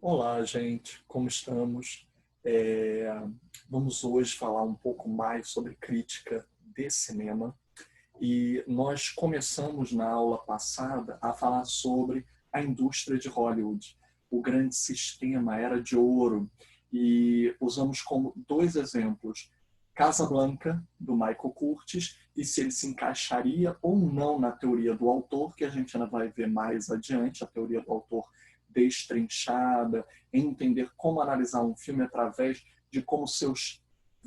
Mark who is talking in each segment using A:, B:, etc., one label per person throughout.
A: Olá, gente, como estamos? É, Vamos hoje falar um pouco mais sobre crítica de cinema. E nós começamos na aula passada a falar sobre a indústria de Hollywood, o grande sistema, a Era de Ouro. E usamos como dois exemplos Casablanca, do Michael Curtiz, e se ele se encaixaria ou não na teoria do autor, que a gente ainda vai ver mais adiante, a teoria do autor destrinchada, entender como analisar um filme através de como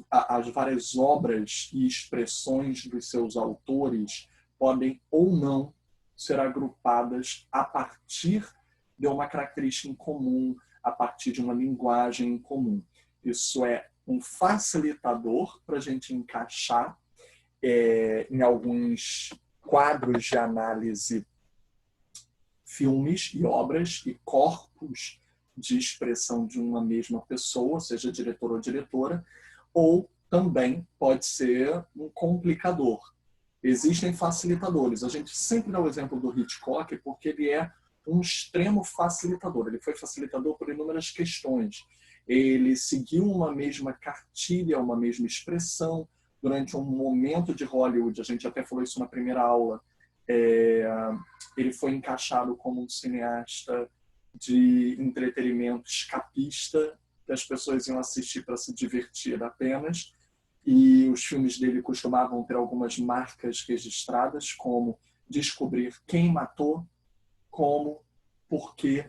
A: as várias obras e expressões dos seus autores podem ou não ser agrupadas a partir de uma característica em comum, a partir de uma linguagem em comum. Isso é um facilitador para a gente encaixar em alguns quadros de análise filmes e obras e corpos de expressão de uma mesma pessoa, seja diretor ou diretora, ou também pode ser um complicador. Existem facilitadores. A gente sempre dá o exemplo do Hitchcock porque ele é um extremo facilitador. Ele foi facilitador por inúmeras questões. Ele seguiu uma mesma cartilha, uma mesma expressão durante um momento de Hollywood. A gente até falou isso na primeira aula. Ele foi encaixado como um cineasta de entretenimento escapista, que as pessoas iam assistir para se divertir apenas. E os filmes dele costumavam ter algumas marcas registradas, como descobrir quem matou, como, por quê.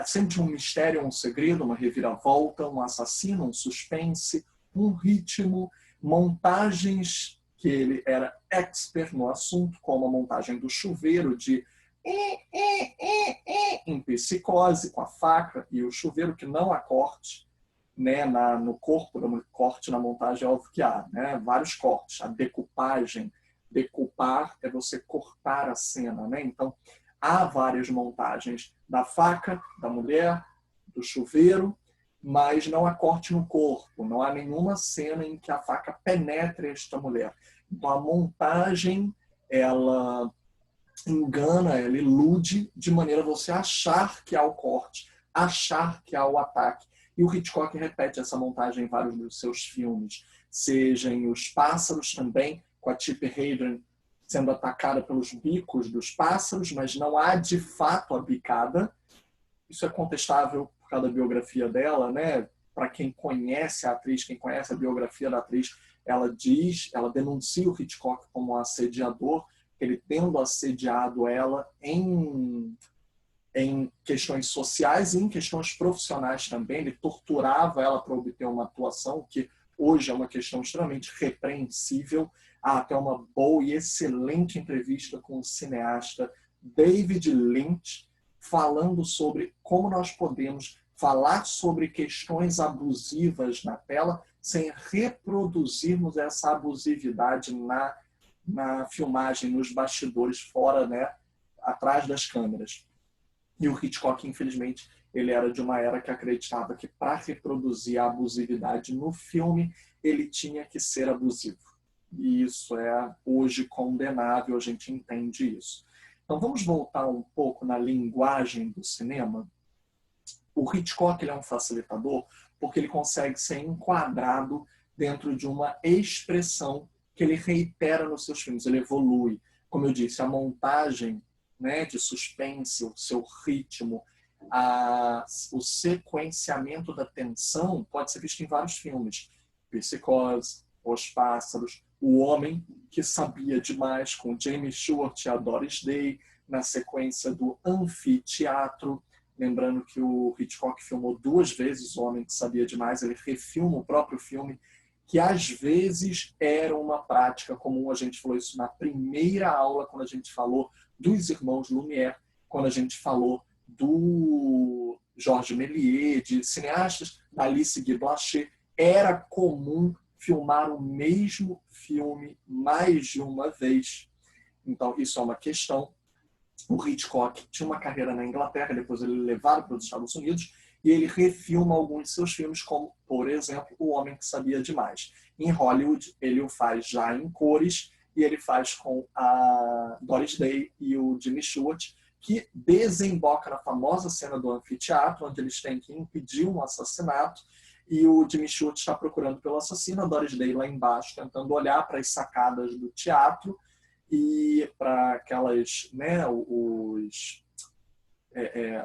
A: Sempre tinha um mistério, um segredo, uma reviravolta, um assassino, um suspense, um ritmo, montagens que ele era expert no assunto, como a montagem do chuveiro de em Psicose, com a faca e o chuveiro que não há corte, né, no corpo, no corte na montagem é óbvio que há, né, vários cortes. A decupagem, decupar é você cortar a cena, né? Então há várias montagens da faca, da mulher, do chuveiro, mas não há corte no corpo, não há nenhuma cena em que a faca penetre esta mulher. Então a montagem, ela engana, ela ilude de maneira a você achar que há o corte, achar que há o ataque. E o Hitchcock repete essa montagem em vários dos seus filmes, seja em Os Pássaros também, com a Tippi Hedren sendo atacada pelos bicos dos pássaros, mas não há de fato a bicada. Isso é contestável por causa da biografia dela, né? Para quem conhece a atriz, quem conhece a biografia da atriz, ela denuncia o Hitchcock como um assediador, ele tendo assediado ela em questões sociais e em questões profissionais também. Ele torturava ela para obter uma atuação, que hoje é uma questão extremamente repreensível. Há até uma boa e excelente entrevista com o cineasta David Lynch, falando sobre como nós podemos falar sobre questões abusivas na tela sem reproduzirmos essa abusividade na filmagem, nos bastidores, fora, né, atrás das câmeras. E o Hitchcock, infelizmente, ele era de uma era que acreditava que para reproduzir a abusividade no filme, ele tinha que ser abusivo. E isso é hoje condenável, a gente entende isso. Então vamos voltar um pouco na linguagem do cinema. O Hitchcock, ele é um facilitador porque ele consegue ser enquadrado dentro de uma expressão que ele reitera nos seus filmes, ele evolui. Como eu disse, a montagem, né, de suspense, o seu ritmo, o sequenciamento da tensão pode ser visto em vários filmes. Psicose, Os Pássaros, O Homem que Sabia Demais, com Jamie Stewart e a Doris Day, na sequência do Anfiteatro. Lembrando que o Hitchcock filmou 2 vezes O Homem que Sabia Demais, ele refilma o próprio filme, que às vezes era uma prática comum. A gente falou isso na primeira aula, quando a gente falou dos irmãos Lumière, quando a gente falou do Georges Méliès, de cineastas da Alice Guy Blaché. Era comum filmar o mesmo filme mais de uma vez. Então, isso é uma questão. O Hitchcock tinha uma carreira na Inglaterra, depois ele levado para os Estados Unidos, e ele refilma alguns de seus filmes, como, por exemplo, O Homem que Sabia Demais. Em Hollywood, ele o faz já em cores, e ele faz com a Doris Day e o Jimmy Stewart, que desemboca na famosa cena do anfiteatro, onde eles têm que impedir um assassinato, e o Jimmy Stewart está procurando pelo assassino, a Doris Day lá embaixo, tentando olhar para as sacadas do teatro e para aquelas, né,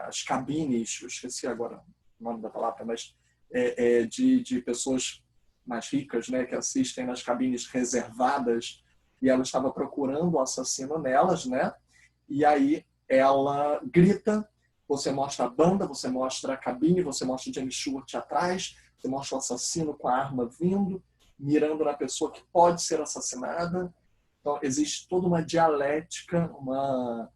A: as cabines, eu esqueci agora o nome da palavra, mas de pessoas mais ricas, né, que assistem nas cabines reservadas, e ela estava procurando o assassino nelas, né? E aí ela grita, você mostra a banda, você mostra a cabine, você mostra o James Stewart atrás, você mostra o assassino com a arma vindo, mirando na pessoa que pode ser assassinada. Então existe toda uma dialética, uma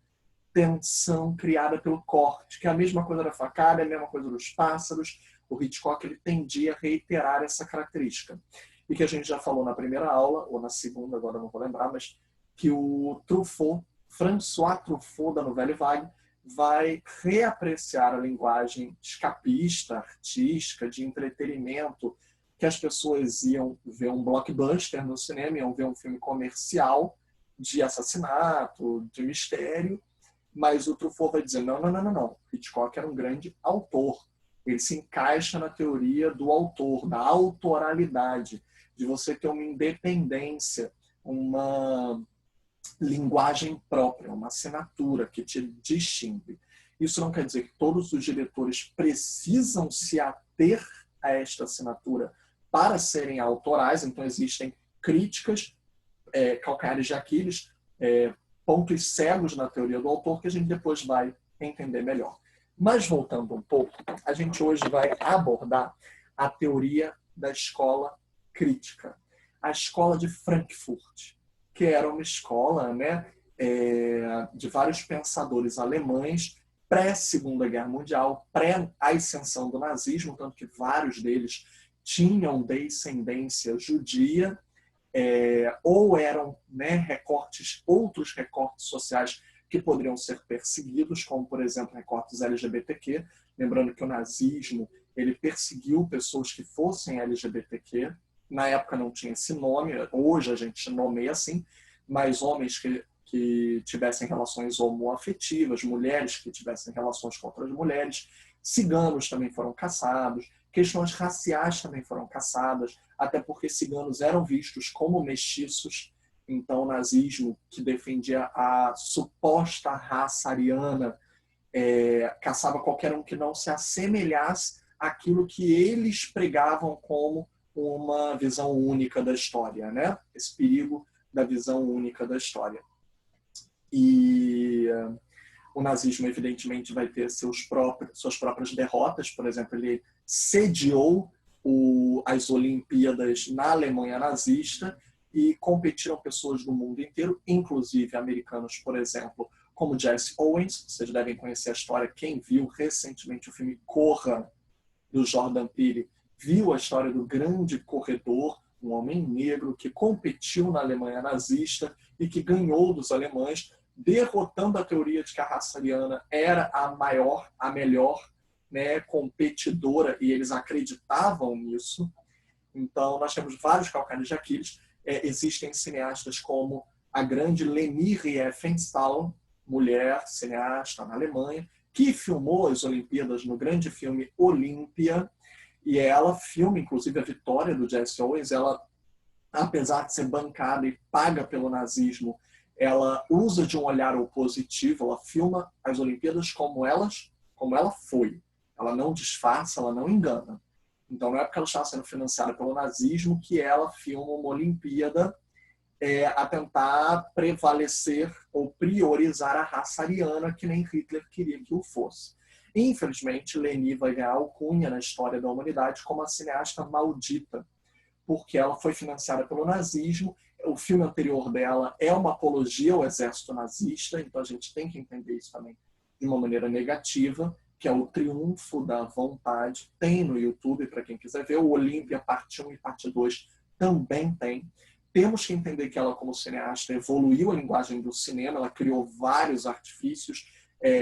A: tensão criada pelo corte, que é a mesma coisa da facada, é a mesma coisa dos pássaros. O Hitchcock ele tendia a reiterar essa característica. E que a gente já falou na primeira aula, ou na segunda, agora não vou lembrar, mas que o Truffaut, François Truffaut, da Nouvelle Vague, vai reapreciar a linguagem escapista, artística, de entretenimento, que as pessoas iam ver um blockbuster no cinema, iam ver um filme comercial de assassinato, de mistério, mas o Truffaut vai dizer, não. Hitchcock era um grande autor. Ele se encaixa na teoria do autor, da autoralidade, de você ter uma independência, uma linguagem própria, uma assinatura que te distingue. Isso não quer dizer que todos os diretores precisam se ater a esta assinatura para serem autorais, então existem críticas, calcanhares de Aquiles, pontos cegos na teoria do autor que a gente depois vai entender melhor. Mas voltando um pouco, a gente hoje vai abordar a teoria da escola crítica, a escola de Frankfurt, que era uma escola, né, de vários pensadores alemães pré-Segunda Guerra Mundial, pré-ascensão do nazismo, tanto que vários deles tinham descendência judia, ou eram, né, outros recortes sociais que poderiam ser perseguidos, como, por exemplo, recortes LGBTQ. Lembrando que o nazismo ele perseguiu pessoas que fossem LGBTQ. Na época não tinha esse nome, hoje a gente nomeia assim, mas homens que tivessem relações homoafetivas, mulheres que tivessem relações com outras mulheres, ciganos também foram caçados, questões raciais também foram caçadas, até porque ciganos eram vistos como mestiços. Então, o nazismo, que defendia a suposta raça ariana, caçava qualquer um que não se assemelhasse àquilo que eles pregavam como uma visão única da história, né? Esse perigo da visão única da história. E o nazismo, evidentemente, vai ter suas próprias derrotas. Por exemplo, ele sediou as Olimpíadas na Alemanha nazista e competiram pessoas do mundo inteiro, inclusive americanos, por exemplo, como Jesse Owens. Vocês devem conhecer a história. Quem viu recentemente o filme Corra, do Jordan Peele, viu a história do grande corredor, um homem negro que competiu na Alemanha nazista e que ganhou dos alemães, derrotando a teoria de que a raça ariana era a melhor, né, competidora, e eles acreditavam nisso. Então, nós temos vários calcanhares de Aquiles. Existem cineastas como a grande Leni Riefenstahl, mulher cineasta na Alemanha, que filmou as Olimpíadas no grande filme Olímpia, e ela filma, inclusive, a vitória do Jesse Owens. Ela, apesar de ser bancada e paga pelo nazismo, ela usa de um olhar opositivo, ela filma as Olimpíadas como ela foi. Ela não disfarça, ela não engana. Então, não é porque ela está sendo financiada pelo nazismo que ela filma uma Olimpíada a tentar prevalecer ou priorizar a raça ariana, que nem Hitler queria que o fosse. Infelizmente, Leni vai ganhar alcunha na história da humanidade como a cineasta maldita, porque ela foi financiada pelo nazismo. O filme anterior dela é uma apologia ao exército nazista, então a gente tem que entender isso também de uma maneira negativa, que é o Triunfo da Vontade. Tem no YouTube, para quem quiser ver. O Olímpia, parte 1 e parte 2 também tem. Temos que entender que ela, como cineasta, evoluiu a linguagem do cinema, ela criou vários artifícios,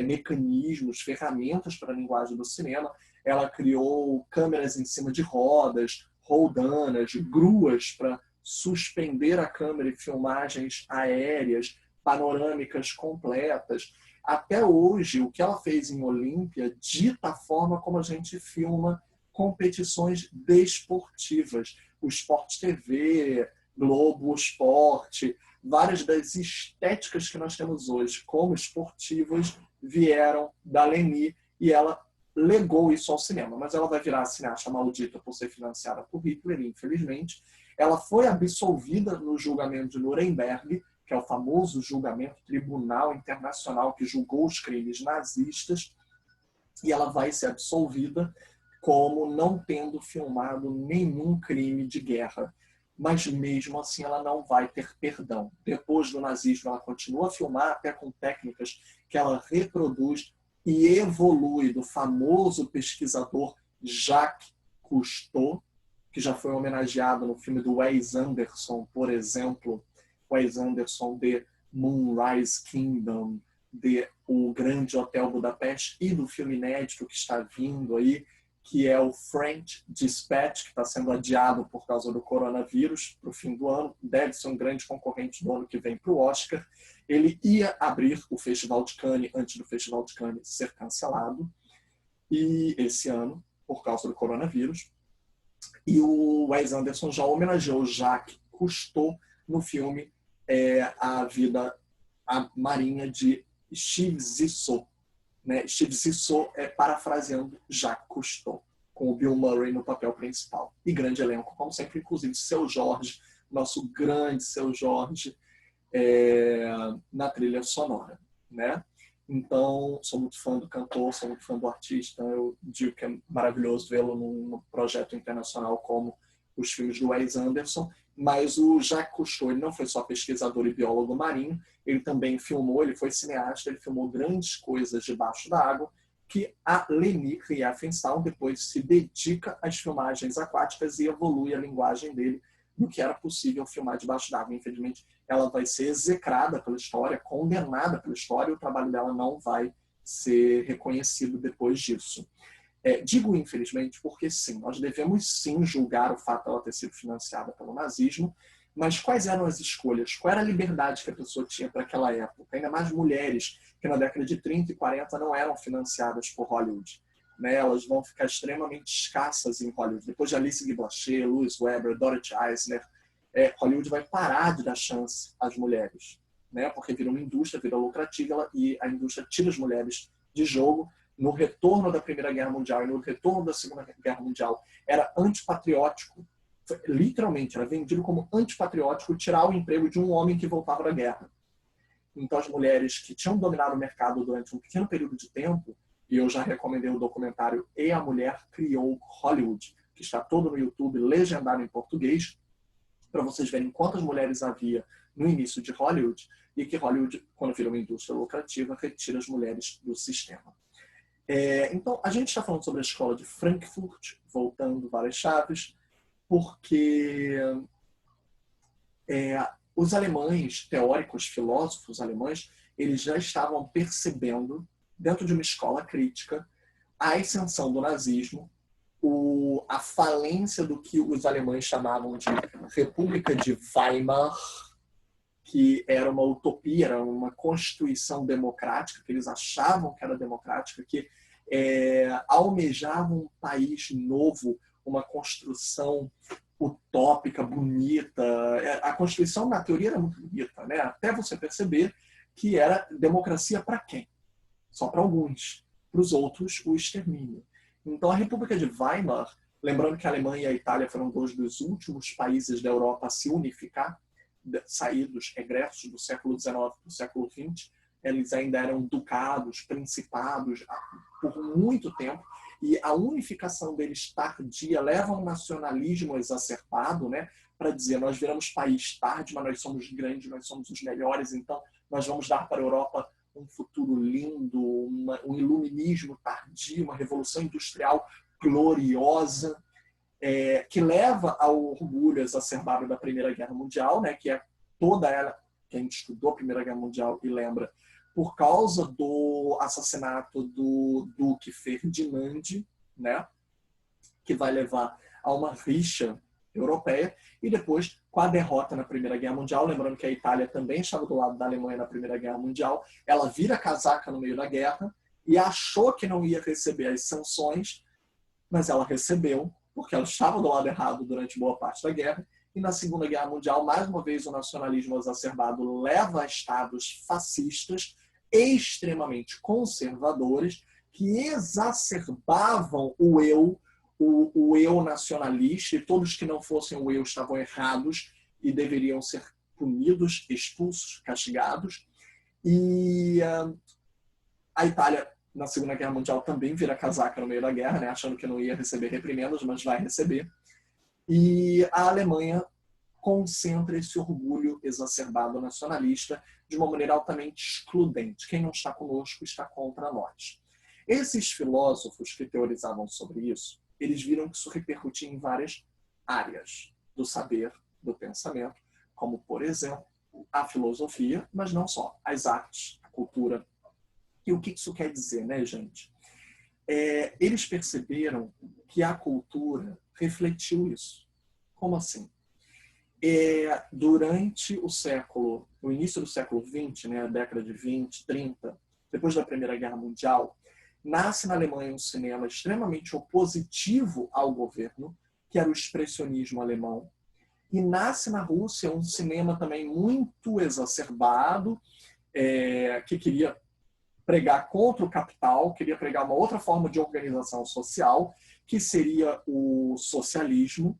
A: mecanismos, ferramentas para a linguagem do cinema. Ela criou câmeras em cima de rodas, roldanas, gruas para suspender a câmera e filmagens aéreas, panorâmicas completas. Até hoje, o que ela fez em Olímpia dita a forma como a gente filma competições desportivas. O Sport TV, Globo Esporte, várias das estéticas que nós temos hoje como esportivas vieram da Leni e ela legou isso ao cinema. Mas ela vai virar a cineasta maldita por ser financiada por Hitler, infelizmente. Ela foi absolvida no julgamento de Nuremberg, que é o famoso julgamento tribunal internacional que julgou os crimes nazistas, e ela vai ser absolvida como não tendo filmado nenhum crime de guerra. Mas mesmo assim ela não vai ter perdão. Depois do nazismo ela continua a filmar, até com técnicas que ela reproduz e evolui do famoso pesquisador Jacques Cousteau, que já foi homenageado no filme do Wes Anderson, por exemplo, Wes Anderson de Moonrise Kingdom, de O Grande Hotel Budapeste e do filme inédito que está vindo aí, que é o French Dispatch, que está sendo adiado por causa do coronavírus para o fim do ano, deve ser um grande concorrente do ano que vem para o Oscar. Ele ia abrir o Festival de Cannes antes do Festival de Cannes ser cancelado e esse ano, por causa do coronavírus. E o Wes Anderson já homenageou Jacques Cousteau no filme A Vida Marinha de Steve Zissou. Né? Steve Zissou parafraseando Jacques Cousteau, com o Bill Murray no papel principal. E grande elenco, como sempre, inclusive Seu Jorge, nosso grande Seu Jorge, na trilha sonora. Né? Então, sou muito fã do cantor, sou muito fã do artista. Eu digo que é maravilhoso vê-lo num projeto internacional como os filmes do Wes Anderson. Mas o Jacques Cousteau, ele não foi só pesquisador e biólogo marinho, ele também filmou, ele foi cineasta, ele filmou grandes coisas debaixo da água, que a Leni Riefenstahl depois se dedica às filmagens aquáticas e evolui a linguagem dele no que era possível filmar debaixo d'água. Infelizmente, ela vai ser execrada pela história, condenada pela história, e o trabalho dela não vai ser reconhecido depois disso. Digo infelizmente porque sim, nós devemos sim julgar o fato de ela ter sido financiada pelo nazismo, mas quais eram as escolhas? Qual era a liberdade que a pessoa tinha para aquela época? Ainda mais mulheres que na década de 30 e 40 não eram financiadas por Hollywood. Né? Elas vão ficar extremamente escassas em Hollywood. Depois de Alice Guy Blaché, Louis Weber, Dorothy Eisner, Hollywood vai parar de dar chance às mulheres, né? Porque vira uma indústria, vira lucrativa e a indústria tira as mulheres de jogo. No retorno da Primeira Guerra Mundial e no retorno da Segunda Guerra Mundial, era antipatriótico, literalmente, era vendido como antipatriótico tirar o emprego de um homem que voltava da guerra. Então, as mulheres que tinham dominado o mercado durante um pequeno período de tempo, e eu já recomendei o documentário E a Mulher Criou Hollywood, que está todo no YouTube, legendado em português, para vocês verem quantas mulheres havia no início de Hollywood, e que Hollywood, quando vira uma indústria lucrativa, retira as mulheres do sistema. Então, a gente está falando sobre a escola de Frankfurt, voltando várias chaves, porque os alemães, teóricos, filósofos alemães, eles já estavam percebendo, dentro de uma escola crítica, a ascensão do nazismo, a falência do que os alemães chamavam de República de Weimar, que era uma utopia, era uma constituição democrática, que eles achavam que era democrática, que almejavam um país novo, uma construção utópica, bonita. A Constituição, na teoria, era muito bonita, né? Até você perceber que era democracia para quem? Só para alguns. Para os outros, o extermínio. Então, a República de Weimar, lembrando que a Alemanha e a Itália foram dois dos últimos países da Europa a se unificar, saídos, egressos do século XIX para o século XX, eles ainda eram ducados, principados por muito tempo, e a unificação deles tardia leva a um nacionalismo exacerbado, né, para dizer, nós viramos país tarde, mas nós somos grandes, nós somos os melhores, então nós vamos dar para a Europa um futuro lindo, um iluminismo tardio, uma revolução industrial gloriosa, que leva ao orgulho exacerbado da Primeira Guerra Mundial, né, que é toda ela, quem estudou a Primeira Guerra Mundial e lembra, por causa do assassinato do Duque Ferdinand, né, que vai levar a uma rixa europeia, e depois, com a derrota na Primeira Guerra Mundial, lembrando que a Itália também estava do lado da Alemanha na Primeira Guerra Mundial, ela vira casaca no meio da guerra e achou que não ia receber as sanções, mas ela recebeu, porque ela estava do lado errado durante boa parte da guerra, e na Segunda Guerra Mundial, mais uma vez, o nacionalismo exacerbado leva a estados fascistas extremamente conservadores que exacerbavam o eu nacionalista, e todos que não fossem o eu estavam errados e deveriam ser punidos, expulsos, castigados. E a Itália, na Segunda Guerra Mundial, também vira casaca no meio da guerra, né, achando que não ia receber reprimendas, mas vai receber. E a Alemanha concentra esse orgulho exacerbado nacionalista de uma maneira altamente excludente. Quem não está conosco está contra nós. Esses filósofos que teorizavam sobre isso, eles viram que isso repercutia em várias áreas do saber, do pensamento, como, por exemplo, a filosofia, mas não só, as artes, a cultura. E o que isso quer dizer, né, gente? Eles perceberam que a cultura refletiu isso. Como assim? Durante o início do século XX, né, a década de 20, 30, depois da Primeira Guerra Mundial, nasce na Alemanha um cinema extremamente opositivo ao governo, que era o expressionismo alemão, e nasce na Rússia um cinema também muito exacerbado, que queria pregar contra o capital, queria pregar uma outra forma de organização social, que seria o socialismo.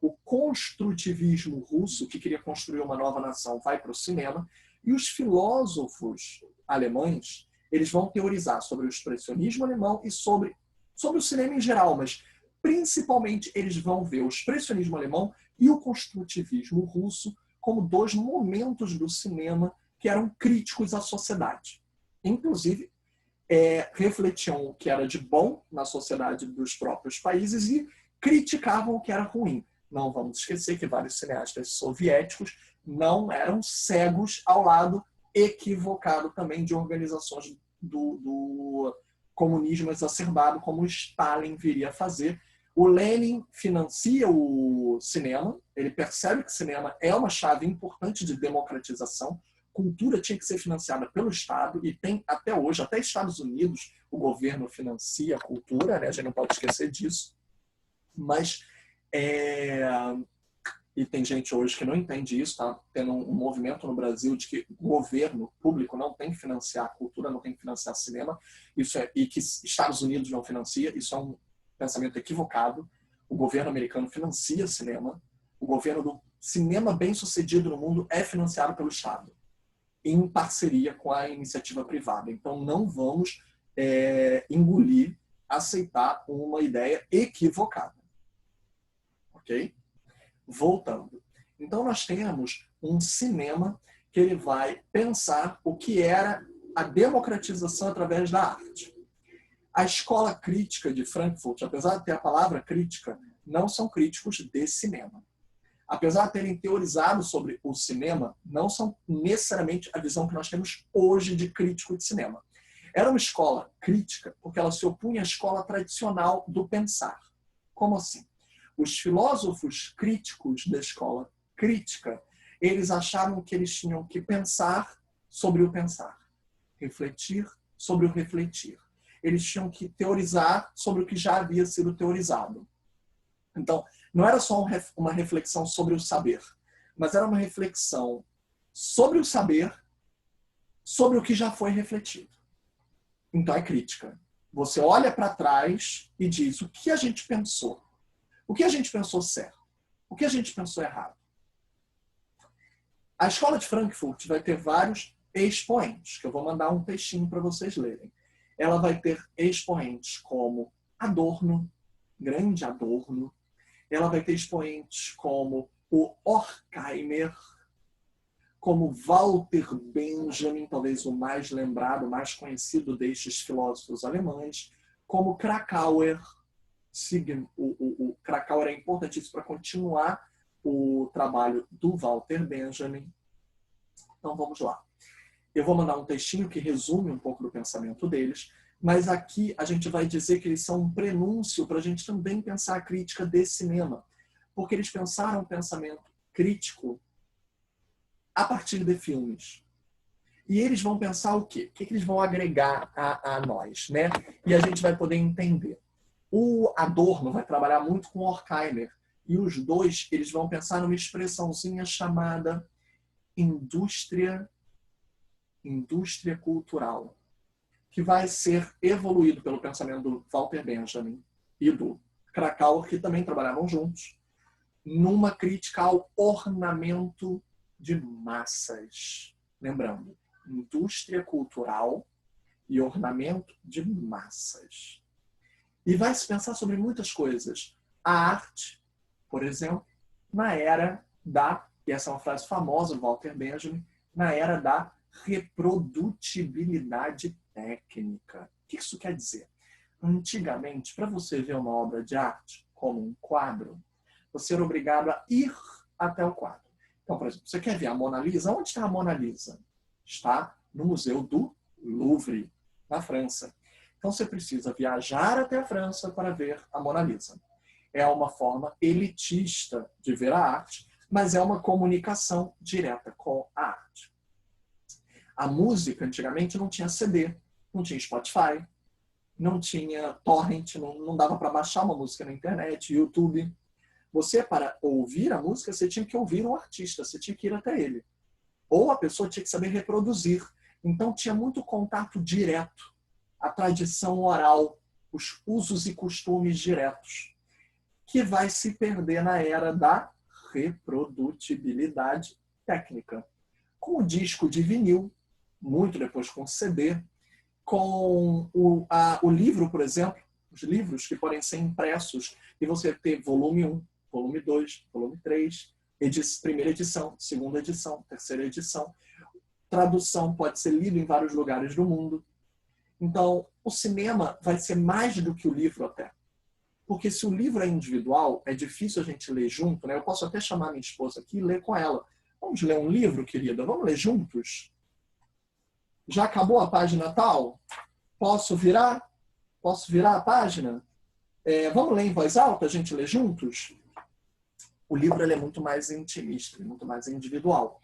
A: O construtivismo russo, que queria construir uma nova nação, vai para o cinema, e os filósofos alemães, eles vão teorizar sobre o expressionismo alemão e sobre o cinema em geral, mas principalmente eles vão ver o expressionismo alemão e o construtivismo russo como dois momentos do cinema que eram críticos à sociedade. Inclusive, refletiam o que era de bom na sociedade dos próprios países e criticavam o que era ruim. Não vamos esquecer que vários cineastas soviéticos não eram cegos ao lado equivocado também de organizações do comunismo exacerbado, como o Stalin viria a fazer. O Lenin financia o cinema, ele percebe que o cinema é uma chave importante de democratização. Cultura tinha que ser financiada pelo Estado, e tem até hoje, até Estados Unidos, o governo financia a cultura, né? A gente não pode esquecer disso. Mas e tem gente hoje que não entende isso, tá tendo um movimento no Brasil de que o governo público não tem que financiar a cultura, não tem que financiar cinema, e que Estados Unidos não financia. Isso é um pensamento equivocado. O governo americano financia cinema, o governo do cinema bem-sucedido no mundo é financiado pelo Estado, em parceria com a iniciativa privada. Então não vamos engolir, aceitar uma ideia equivocada. Ok? Voltando. Então nós temos um cinema que ele vai pensar o que era a democratização através da arte. A escola crítica de Frankfurt, apesar de ter a palavra crítica, não são críticos de cinema. Apesar de terem teorizado sobre o cinema, não são necessariamente a visão que nós temos hoje de crítico de cinema. Era uma escola crítica porque ela se opunha à escola tradicional do pensar. Como assim? Os filósofos críticos da escola crítica, eles achavam que eles tinham que pensar sobre o pensar, refletir sobre o refletir. Eles tinham que teorizar sobre o que já havia sido teorizado. Então, não era só uma reflexão sobre o saber, mas era uma reflexão sobre o saber, sobre o que já foi refletido. Então é crítica. Você olha para trás e diz o que a gente pensou. O que a gente pensou certo? O que a gente pensou errado? A escola de Frankfurt vai ter vários expoentes, que eu vou mandar um textinho para vocês lerem. Ela vai ter expoentes como Adorno, grande Adorno. Ela vai ter expoentes como o Horkheimer, como Walter Benjamin, talvez o mais lembrado, o mais conhecido destes filósofos alemães, como Krakauer. O Krakauer é importantíssimo para continuar o trabalho do Walter Benjamin. Então vamos lá. Eu vou mandar um textinho que resume um pouco do pensamento deles, mas aqui a gente vai dizer que eles são um prenúncio para a gente também pensar a crítica desse cinema. Porque eles pensaram um pensamento crítico a partir de filmes. E eles vão pensar o quê? O que eles vão agregar a nós, né? E a gente vai poder entender. O Adorno vai trabalhar muito com Horkheimer. E os dois, eles vão pensar numa expressãozinha chamada indústria cultural, que vai ser evoluído pelo pensamento do Walter Benjamin e do Krakauer, que também trabalhavam juntos, numa crítica ao ornamento de massas. Lembrando, indústria cultural e ornamento de massas. E vai se pensar sobre muitas coisas. A arte, por exemplo, na era da, e essa é uma frase famosa do Walter Benjamin, na era da reprodutibilidade técnica. O que isso quer dizer? Antigamente, para você ver uma obra de arte, como um quadro, você era obrigado a ir até o quadro. Então, por exemplo, você quer ver a Mona Lisa? Onde está a Mona Lisa? Está no Museu do Louvre, na França. Então, você precisa viajar até a França para ver a Mona Lisa. É uma forma elitista de ver a arte, mas é uma comunicação direta com a arte. A música, antigamente, não tinha CD, não tinha Spotify, não tinha torrent, não dava para baixar uma música na internet, YouTube. Você, para ouvir a música, você tinha que ouvir um artista, você tinha que ir até ele. Ou a pessoa tinha que saber reproduzir. Então, tinha muito contato direto, a tradição oral, os usos e costumes diretos, que vai se perder na era da reprodutibilidade técnica. Com o disco de vinil, muito depois com o CD, com o livro, por exemplo, os livros que podem ser impressos e você ter volume 1, volume 2, volume 3, primeira edição, segunda edição, terceira edição. Tradução pode ser lido em vários lugares do mundo. Então, o cinema vai ser mais do que o livro até. Porque se o livro é individual, é difícil a gente ler junto, né? Eu posso até chamar minha esposa aqui e ler com ela. Vamos ler um livro, querida? Vamos ler juntos? Já acabou a página tal? Posso virar? Posso virar a página? Vamos ler em voz alta, a gente lê juntos? O livro ele é muito mais intimista, muito mais individual.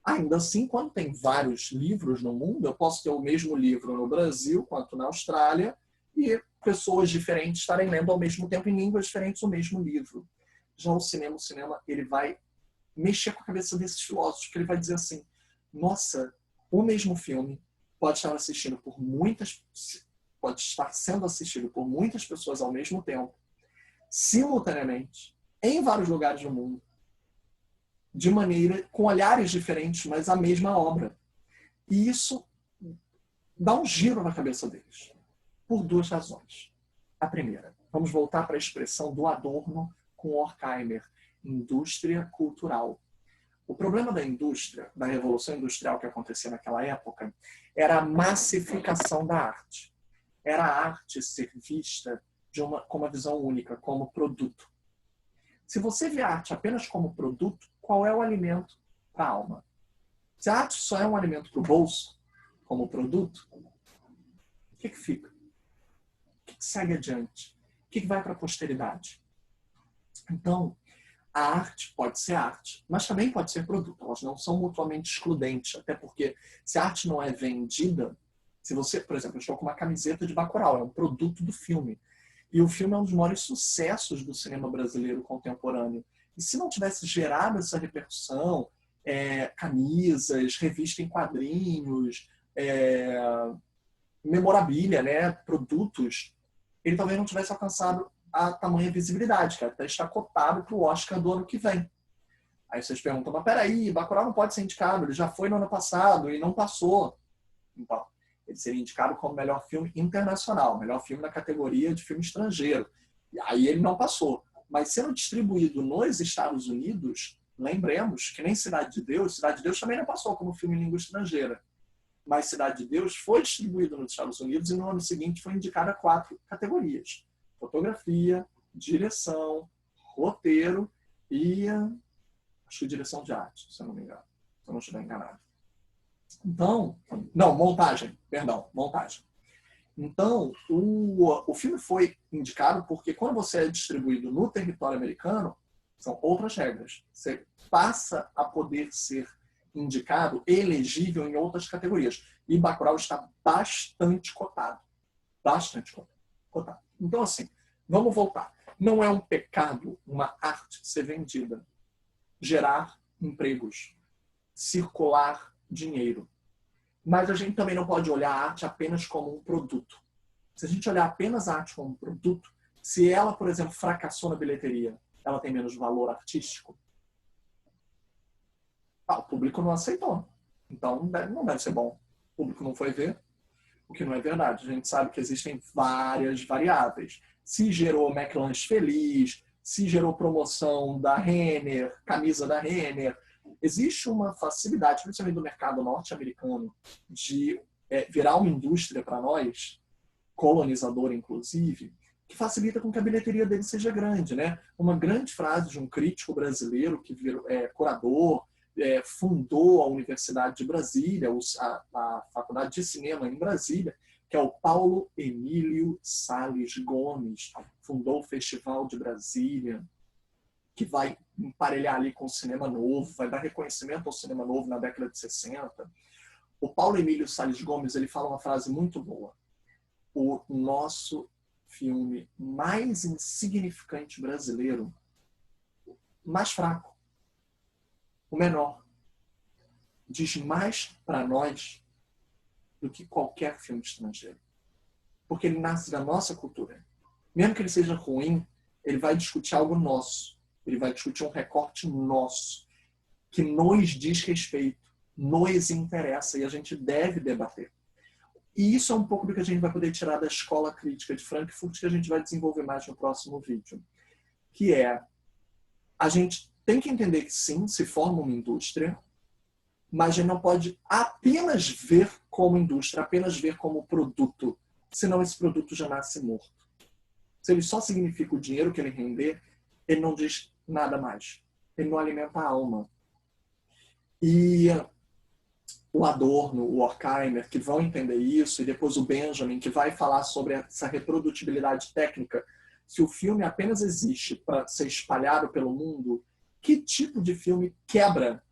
A: Ainda assim, quando tem vários livros no mundo, eu posso ter o mesmo livro no Brasil quanto na Austrália e pessoas diferentes estarem lendo ao mesmo tempo em línguas diferentes o mesmo livro. Já o cinema ele vai mexer com a cabeça desses filósofos, porque ele vai dizer assim, nossa, o mesmo filme pode estar sendo assistido por muitas pessoas ao mesmo tempo, simultaneamente, em vários lugares do mundo, de maneira, com olhares diferentes, mas a mesma obra. E isso dá um giro na cabeça deles, por duas razões. A primeira, vamos voltar para a expressão do Adorno com Horkheimer, indústria cultural. O problema da indústria, da revolução industrial que acontecia naquela época, era a massificação da arte. Era a arte ser vista com uma visão única, como produto. Se você vê a arte apenas como produto, qual é o alimento para a alma? Se a arte só é um alimento para o bolso, como produto, o que fica? O que segue adiante? O que vai para a posteridade? Então, a arte pode ser arte, mas também pode ser produto. Elas não são mutuamente excludentes, até porque se a arte não é vendida, se você, por exemplo, eu estou com uma camiseta de Bacurau, é um produto do filme. E o filme é um dos maiores sucessos do cinema brasileiro contemporâneo. E se não tivesse gerado essa repercussão, camisas, revista em quadrinhos, memorabilia, né, produtos, ele talvez não tivesse alcançado a tamanha visibilidade, que até está cotado para o Oscar do ano que vem. Aí vocês perguntam, mas peraí, Bacurau não pode ser indicado, ele já foi no ano passado e não passou. Então, ele seria indicado como melhor filme internacional, melhor filme na categoria de filme estrangeiro. E aí ele não passou. Mas sendo distribuído nos Estados Unidos, lembremos que nem Cidade de Deus também não passou como filme em língua estrangeira. Mas Cidade de Deus foi distribuído nos Estados Unidos e no ano seguinte foi indicado a 4 categorias. Fotografia, direção, roteiro e acho que direção de arte, se eu não me engano. Se eu não estiver enganado. Então, não, montagem. Então, o filme foi indicado porque quando você é distribuído no território americano, São outras regras. Você passa a poder ser indicado, elegível em outras categorias. E Bacurau está bastante cotado. Bastante cotado. Então, assim, vamos voltar. Não é um pecado uma arte ser vendida, gerar empregos, circular dinheiro. Mas a gente também não pode olhar a arte apenas como um produto. Se a gente olhar apenas a arte como um produto, se ela, por exemplo, fracassou na bilheteria, ela tem menos valor artístico? O público não aceitou. Então, não deve ser bom. O público não foi ver, o que não é verdade. A gente sabe que existem várias variáveis. Se gerou McLanche Feliz, se gerou promoção da Renner, camisa da Renner. Existe uma facilidade, principalmente do mercado norte-americano, de virar uma indústria para nós, colonizadora inclusive, que facilita com que a bilheteria dele seja grande, né? Uma grande frase de um crítico brasileiro que virou curador, fundou a Universidade de Brasília, a Faculdade de Cinema em Brasília, que é o Paulo Emílio Salles Gomes, fundou o Festival de Brasília, que vai emparelhar ali com o cinema novo, vai dar reconhecimento ao cinema novo na década de 60. O Paulo Emílio Salles Gomes, ele fala uma frase muito boa. O nosso filme mais insignificante brasileiro, mais fraco, o menor, diz mais para nós do que qualquer filme estrangeiro. Porque ele nasce da nossa cultura. Mesmo que ele seja ruim, ele vai discutir algo nosso. Ele vai discutir um recorte nosso, que nos diz respeito, nos interessa, e a gente deve debater. E isso é um pouco do que a gente vai poder tirar da escola crítica de Frankfurt, que a gente vai desenvolver mais no próximo vídeo. Que é, a gente tem que entender que sim, se forma uma indústria, mas a gente não pode apenas ver como indústria, apenas ver como produto, senão esse produto já nasce morto. Se ele só significa o dinheiro que ele render, ele não diz nada mais. Ele não alimenta a alma. E o Adorno, o Horkheimer, que vão entender isso, e depois o Benjamin, que vai falar sobre essa reprodutibilidade técnica. Se o filme apenas existe para ser espalhado pelo mundo, que tipo de filme quebra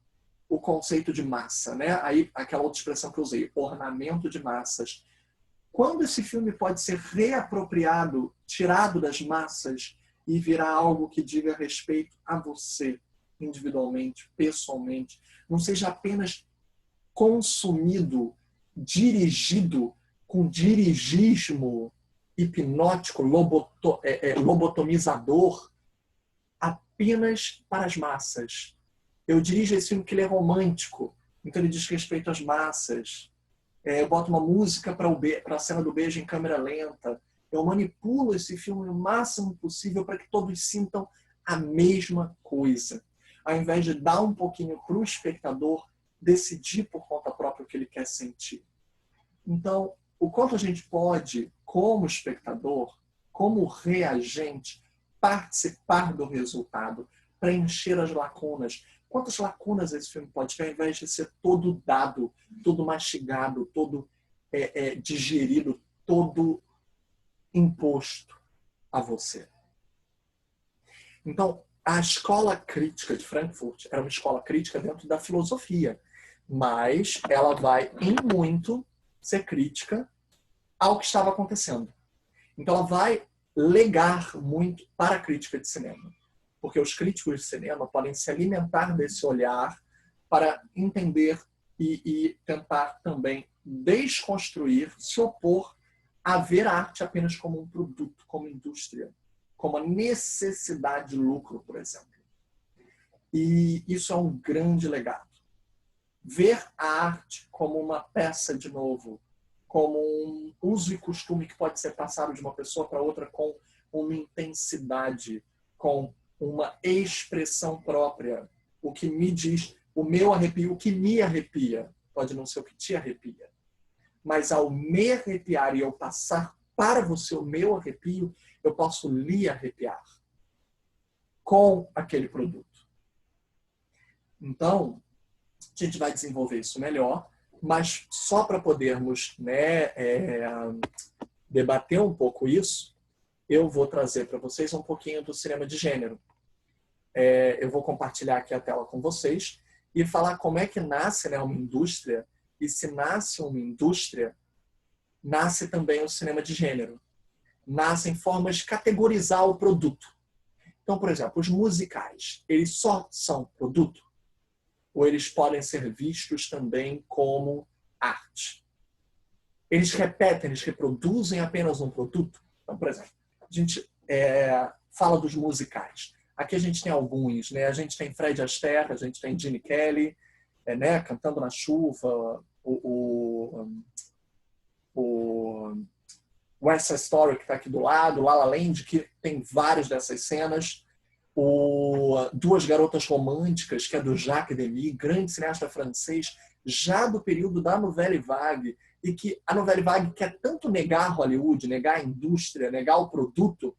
A: o conceito de massa, né? Aí, aquela outra expressão que eu usei, ornamento de massas. Quando esse filme pode ser reapropriado, tirado das massas e virar algo que diga respeito a você, individualmente, pessoalmente, não seja apenas consumido, dirigido com dirigismo hipnótico, lobotomizador, apenas para as massas. Eu dirijo esse filme que ele é romântico, então ele diz respeito às massas. Eu boto uma música para a cena do beijo em câmera lenta. Eu manipulo esse filme o máximo possível para que todos sintam a mesma coisa. Ao invés de dar um pouquinho para o espectador decidir por conta própria o que ele quer sentir. Então, o quanto a gente pode, como espectador, como reagente, participar do resultado, preencher as lacunas. Quantas lacunas esse filme pode ter, ao invés de ser todo dado, todo mastigado, todo digerido, todo imposto a você. Então, a escola crítica de Frankfurt era uma escola crítica dentro da filosofia, mas ela vai, em muito, ser crítica ao que estava acontecendo. Então, ela vai legar muito para a crítica de cinema. Porque os críticos de cinema podem se alimentar desse olhar para entender e tentar também desconstruir, se opor a ver a arte apenas como um produto, como indústria, como a necessidade de lucro, por exemplo. E isso é um grande legado. Ver a arte como uma peça, de novo, como um uso e costume que pode ser passado de uma pessoa para outra com uma intensidade, com uma expressão própria. O que me diz, o meu arrepio, o que me arrepia, pode não ser o que te arrepia. Mas ao me arrepiar e eu passar para você o meu arrepio, eu posso lhe arrepiar com aquele produto. Então, a gente vai desenvolver isso melhor, mas só para podermos debater um pouco isso, eu vou trazer para vocês um pouquinho do cinema de gênero. eu vou compartilhar aqui a tela com vocês e falar como é que nasce, né, uma indústria, e se nasce uma indústria, nasce também o cinema de gênero. Nascem formas de categorizar o produto. Então, por exemplo, os musicais, eles só são produto? Ou eles podem ser vistos também como arte? Eles repetem, eles reproduzem apenas um produto? Então, por exemplo, a gente fala dos musicais. Aqui a gente tem alguns, né? A gente tem Fred Astaire, a gente tem Gene Kelly, né? Cantando na Chuva, o West Side Story, que está aqui do lado, La La Land, que tem várias dessas cenas, Duas Garotas Românticas, que é do Jacques Demy, grande cineasta francês, já do período da Nouvelle Vague, e que a Nouvelle Vague quer tanto negar Hollywood, negar a indústria, negar o produto,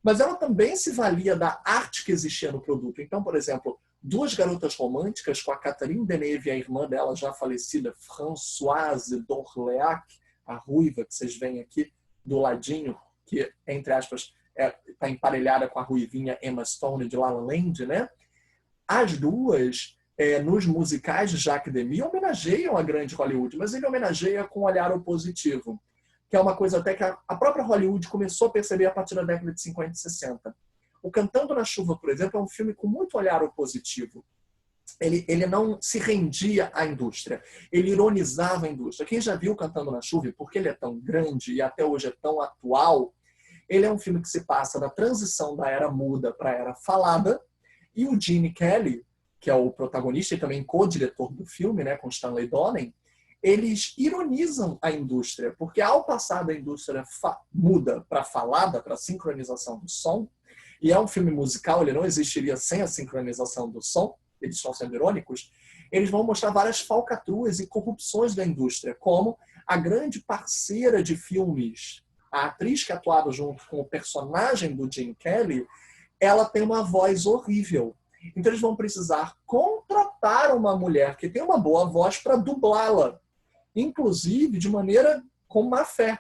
A: mas ela também se valia da arte que existia no produto. Então, por exemplo, Duas Garotas Românticas, com a Catherine Deneuve e a irmã dela, já falecida, Françoise d'Orléac, a ruiva que vocês veem aqui do ladinho, que, entre aspas, está emparelhada com a ruivinha Emma Stone de La La Land, né? As duas, nos musicais de Jacques Demy, homenageiam a grande Hollywood, mas ele homenageia com um olhar opositivo, que é uma coisa até que a própria Hollywood começou a perceber a partir da década de 50 e 60. O Cantando na Chuva, por exemplo, é um filme com muito olhar opositivo. Ele não se rendia à indústria, ele ironizava a indústria. Quem já viu Cantando na Chuva, porque ele é tão grande e até hoje é tão atual, ele é um filme que se passa da transição da era muda para a era falada, e o Gene Kelly, que é o protagonista e também co-diretor do filme, né, com Stanley Donen, eles ironizam a indústria, porque ao passar da indústria muda para falada, para sincronização do som, e é um filme musical, ele não existiria sem a sincronização do som, eles estão sendo irônicos, eles vão mostrar várias falcatruas e corrupções da indústria, como a grande parceira de filmes, a atriz que atuava junto com o personagem do Gene Kelly, ela tem uma voz horrível. Então eles vão precisar contratar uma mulher que tem uma boa voz para dublá-la, inclusive de maneira com má fé,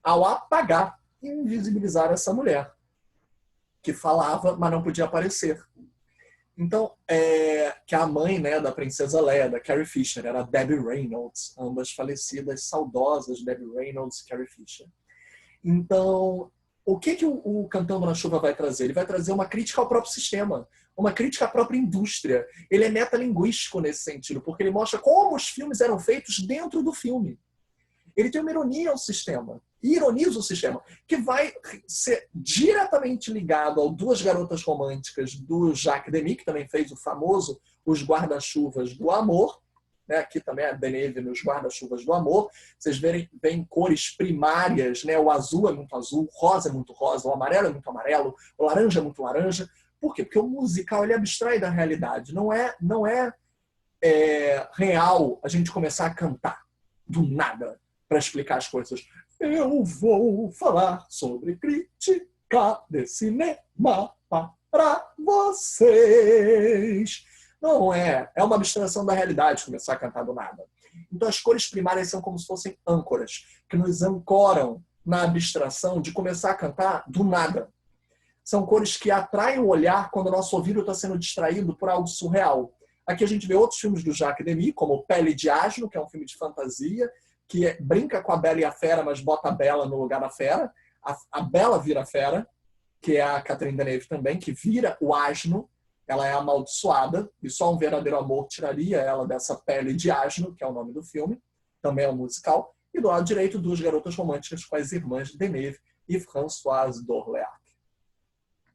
A: ao apagar e invisibilizar essa mulher, que falava, mas não podia aparecer. Então, que a mãe, né, da princesa Leia, da Carrie Fisher, era Debbie Reynolds, ambas falecidas, saudosas Debbie Reynolds e Carrie Fisher. Então, o que o Cantando na Chuva vai trazer? Ele vai trazer uma crítica ao próprio sistema, uma crítica à própria indústria. Ele é metalinguístico nesse sentido, porque ele mostra como os filmes eram feitos dentro do filme. Ele tem uma ironia ao sistema, e ironiza o sistema, que vai ser diretamente ligado ao Duas Garotas Românticas do Jacques Demy, que também fez o famoso Os Guarda-Chuvas do Amor, né? Aqui também a Deneuve nos Guarda-Chuvas do Amor. Vocês veem cores primárias, né? O azul é muito azul, o rosa é muito rosa, o amarelo é muito amarelo, o laranja é muito laranja. Por quê? Porque o musical ele abstrai da realidade. Não é real a gente começar a cantar do nada para explicar as coisas. Eu vou falar sobre crítica de cinema para vocês. Não é. É uma abstração da realidade começar a cantar do nada. Então as cores primárias são como se fossem âncoras, que nos ancoram na abstração de começar a cantar do nada. São cores que atraem o olhar quando o nosso ouvido está sendo distraído por algo surreal. Aqui a gente vê outros filmes do Jacques Demy, como Pele de Asno, que é um filme de fantasia, que brinca com a Bela e a Fera, mas bota a Bela no lugar da Fera. A Bela vira a Fera, que é a Catherine Deneuve também, que vira o asno. Ela é amaldiçoada, e só um verdadeiro amor tiraria ela dessa pele de asno, que é o nome do filme. Também é um musical. E do lado direito, Duas Garotas Românticas com as irmãs Deneuve e Françoise d'Orléac.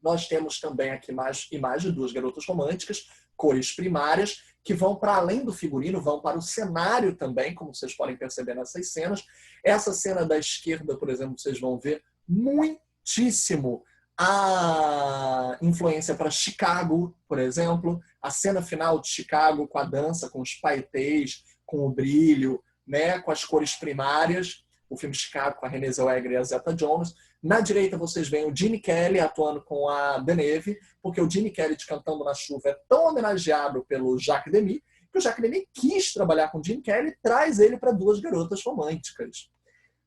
A: Nós temos também aqui mais imagens de Duas Garotas Românticas, cores primárias, que vão para além do figurino, vão para o cenário também, como vocês podem perceber nessas cenas. Essa cena da esquerda, por exemplo, vocês vão ver muitíssimo a influência para Chicago, por exemplo. A cena final de Chicago com a dança, com os paetês, com o brilho, né, com as cores primárias. O filme Chicago com a Renée Zellweger e a Zeta Jones. Na direita vocês veem o Gene Kelly atuando com a Deneuve, porque o Gene Kelly de Cantando na Chuva é tão homenageado pelo Jacques Demy, que o Jacques Demy quis trabalhar com o Gene Kelly e traz ele para Duas Garotas Românticas.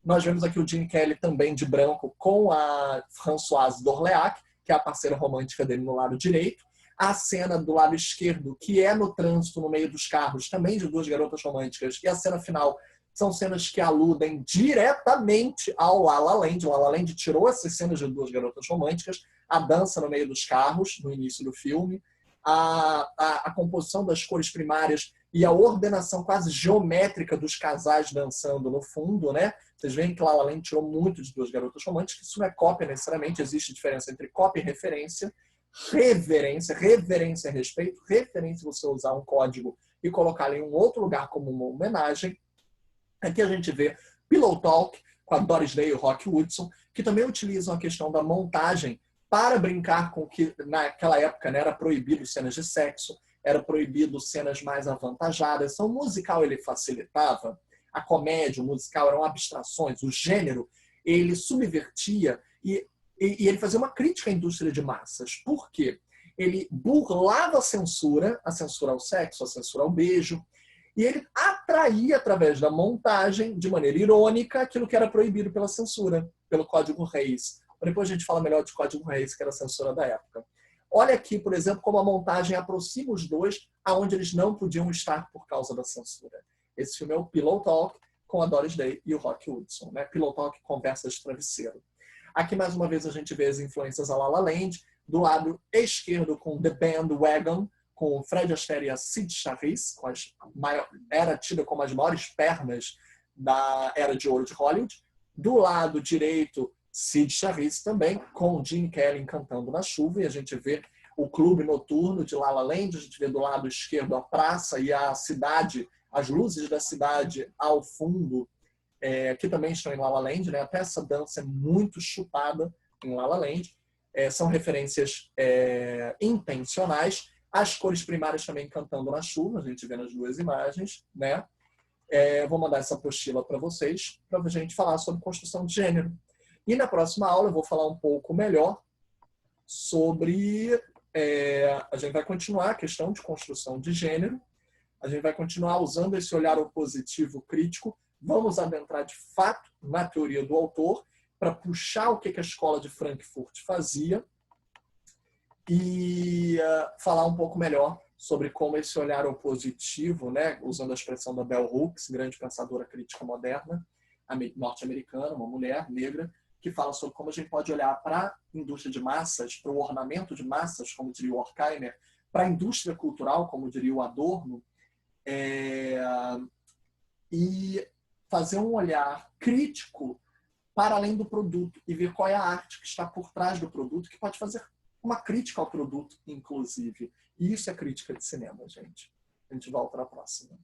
A: Nós vemos aqui o Gene Kelly também de branco com a Françoise d'Orléac, que é a parceira romântica dele no lado direito. A cena do lado esquerdo, que é no trânsito, no meio dos carros, também de duas garotas românticas. E a cena final são cenas que aludem diretamente ao La La Land. O La La Land tirou essas cenas de duas garotas românticas, a dança no meio dos carros, no início do filme, a composição das cores primárias e a ordenação quase geométrica dos casais dançando no fundo, né? Vocês veem que La La Land tirou muito de duas garotas românticas. Isso não é cópia necessariamente, existe diferença entre cópia e referência. Reverência é respeito. Referência é você usar um código e colocar em um outro lugar como uma homenagem. Aqui a gente vê Pillow Talk, com a Doris Day e o Rock Hudson, que também utilizam a questão da montagem para brincar com que, naquela época, né, era proibido cenas de sexo, era proibido cenas mais avantajadas. Então, o musical ele facilitava, a comédia, o musical eram abstrações, o gênero, ele subvertia e ele fazia uma crítica à indústria de massas. Por quê? Ele burlava a censura ao sexo, a censura ao beijo, e ele atraía, através da montagem, de maneira irônica, aquilo que era proibido pela censura, pelo Código Reis. Depois a gente fala melhor de Código Reis, que era a censura da época. Olha aqui, por exemplo, como a montagem aproxima os dois aonde eles não podiam estar por causa da censura. Esse filme é o Pillow Talk, com a Doris Day e o Rock Hudson. Né? Pillow Talk, conversa de travesseiro. Aqui, mais uma vez, a gente vê as influências a La La Land. Do lado esquerdo, com The Bandwagon, com Fred Astaire e a Cyd Charisse, era tida como as maiores pernas da era de ouro de Hollywood. Do lado direito, Cyd Charisse também, com Gene Kelly cantando na chuva, e a gente vê o clube noturno de La La Land, a gente vê do lado esquerdo a praça e a cidade, as luzes da cidade ao fundo, que também estão em La La Land, né? Até essa dança é muito chupada em La La Land. São referências intencionais. As cores primárias também cantando na chuva, a gente vê nas duas imagens, né? Vou mandar essa apostila para vocês, para a gente falar sobre construção de gênero. E na próxima aula eu vou falar um pouco melhor sobre... a gente vai continuar a questão de construção de gênero, a gente vai continuar usando esse olhar opositivo crítico, vamos adentrar de fato na teoria do autor, para puxar o que a escola de Frankfurt fazia e falar um pouco melhor sobre como esse olhar opositivo, né, usando a expressão da Bell Hooks, grande pensadora crítica moderna, norte-americana, uma mulher negra, que fala sobre como a gente pode olhar para a indústria de massas, para o ornamento de massas, como diria o Horkheimer, para a indústria cultural, como diria o Adorno, e fazer um olhar crítico para além do produto e ver qual é a arte que está por trás do produto, que pode fazer uma crítica ao produto, inclusive. E isso é crítica de cinema, gente. A gente volta na próxima.